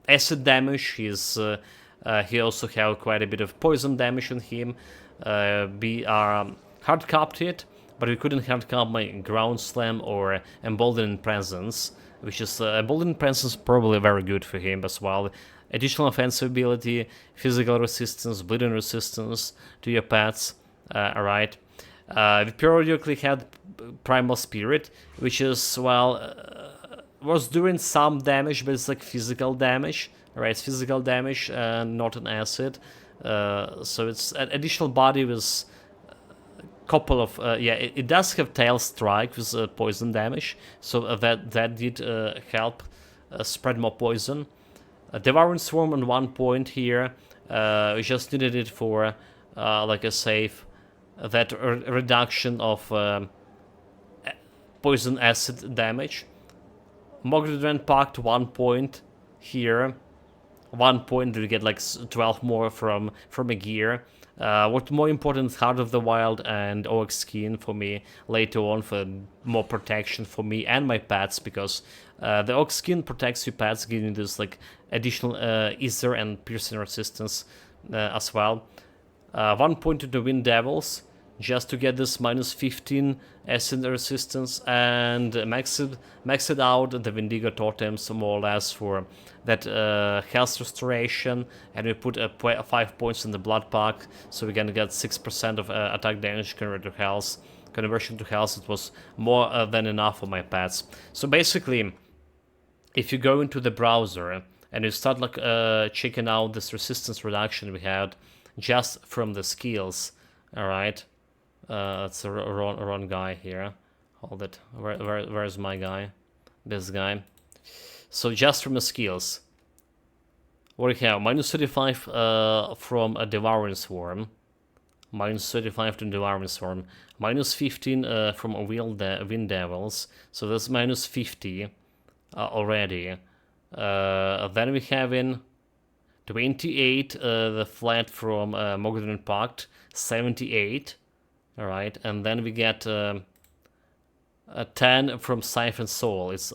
acid damage. He also have quite a bit of poison damage on him. We are hard capped it, but we couldn't hard cap my Ground Slam or Emboldened Presence, which is Emboldened Presence probably very good for him as well. Additional offensive ability, physical resistance, bleeding resistance to your pets. Alright. We periodically had Primal Spirit, which is, was doing some damage, but it's like physical damage. Right, it's physical damage and not an acid. So it's an additional body with couple of it does have tail strike with poison damage, so that did help spread more poison. Devouring Swarm on 1 point here. We just needed it for like a save that reduction of poison acid damage. Mogridren Pact 1 point here. 1 point we get like 12 more from a gear. What more important, Heart of the Wild and Orc Skin for me later on for more protection for me and my pets, because the Orc Skin protects your pets, giving this like additional Ether and piercing resistance as well. 1 point to the Wind Devils, just to get this minus 15 acid resistance, and max it out the Vindigo Totems more or less for that health restoration, and we put 5 points in the Blood Pack, so we're gonna get 6% of attack damage conversion to health. It was more than enough for my pets. So basically, if you go into the browser and you start like checking out this resistance reduction we had just from the skills, all right. It's a wrong guy here. Hold it. Where's my guy? This guy. So just from the skills, what do we have? Minus 35 from a Devouring Swarm. Minus 35 to Devouring Swarm. Minus 15 from a Wind Devils. So that's minus 50 already. Then we have in 28 the flat from Mogridren Pact. 78. Alright, and then we get a 10 from Siphon Soul. It's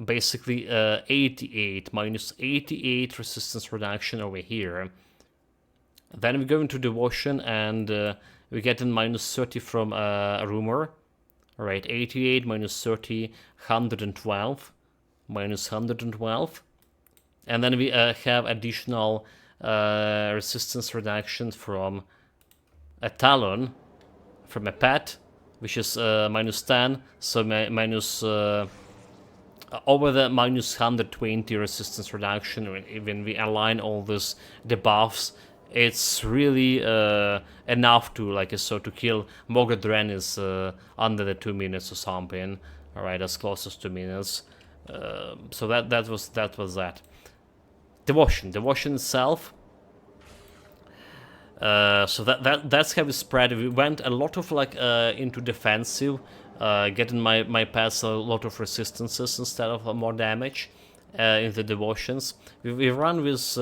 basically 88, minus 88 resistance reduction over here. Then we go into Devotion, and we get in minus 30 from Rumor. Alright, 88 minus 30, 112. Minus 112. And then we have additional resistance reduction from a Talon, from a pet, which is minus 10, so minus over the minus 120 resistance reduction, when we align all these debuffs, it's really enough to, like I saw, to kill Mogadren is under the 2 minutes or something. All right, as close as 2 minutes. So that was that. Devotion itself. So that's how we spread. We went a lot of like into defensive, getting my pass a lot of resistances instead of more damage in the devotions. We ran with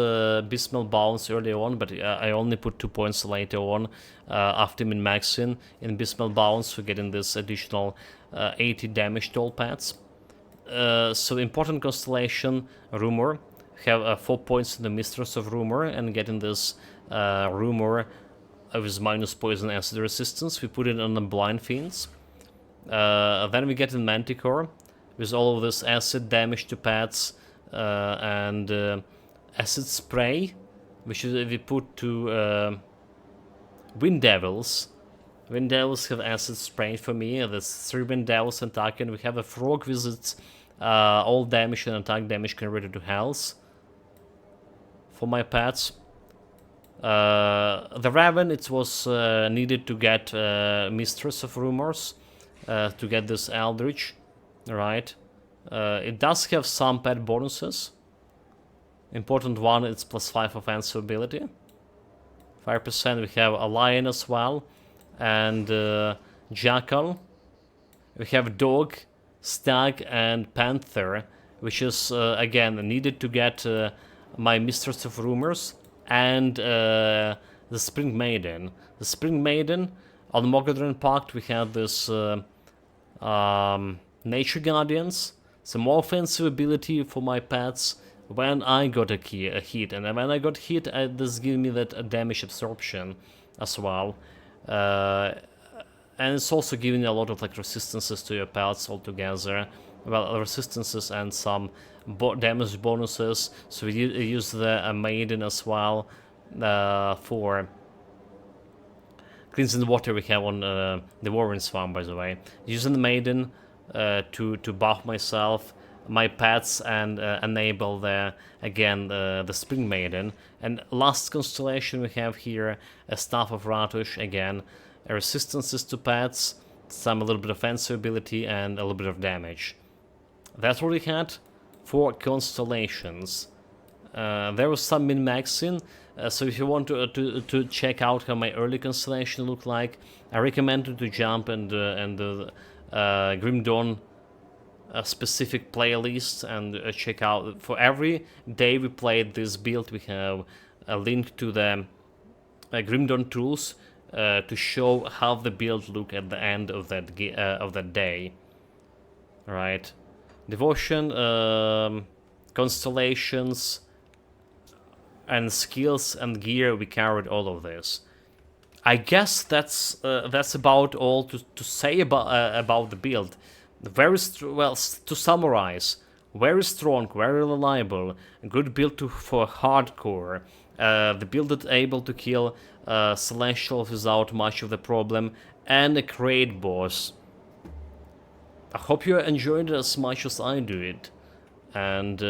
Bismal Bounce early on, but I only put 2 points later on after min-maxing in Bismal Bounce for getting this additional 80 damage to all pads. So important constellation, Rumor. Have 4 points in the Mistress of Rumor and getting this Rumor with minus poison acid resistance. We put it on the Blind Fiends. Then we get in Manticore with all of this acid damage to pads and acid spray, which is we put to Wind Devils. Wind Devils have acid spray for me. There's 3 Wind Devils attacking. We have a Frog with its all damage and attack damage converted to health for my pets. The Raven, it was needed to get Mistress of Rumors to get this Eldritch, right? It does have some pet bonuses. Important one, it's +5 offensive ability. 5% we have a Lion as well, and Jackal. We have Dog, Stag, and Panther, which is again needed to get my Mistress of Rumors and the Spring Maiden. The Spring Maiden, on Mogadren Pact we have this Nature Guardians, some more offensive ability for my pets when I got a hit, and when I got hit, this gives me that damage absorption as well. And it's also giving a lot of like resistances to your pets altogether. Well, resistances and some damage bonuses. So we use the Maiden as well for cleansing the water we have on the Warren Farm, by the way. Using the Maiden to buff myself, my pets, and enable the Spring Maiden. And last constellation we have here a Staff of Ratush, again resistances to pets, a little bit of offensive ability, and a little bit of damage. That's what we had for constellations. There was some min-maxing, so if you want to check out how my early constellation looked like, I recommend you to jump and the Grim Dawn specific playlist and check out. For every day we played this build, we have a link to the Grim Dawn tools to show how the build look at the end of that day. Right, devotion, constellations, and skills and gear. We covered all of this. I guess that's about all to say about the build. Very well, to summarize, very strong, very reliable, good build for hardcore. The build that's able to kill Celestials without much of the problem, and a great boss. I hope you enjoyed it as much as I do it. And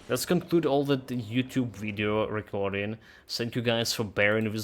let's conclude all the YouTube video recording. Thank you guys for bearing with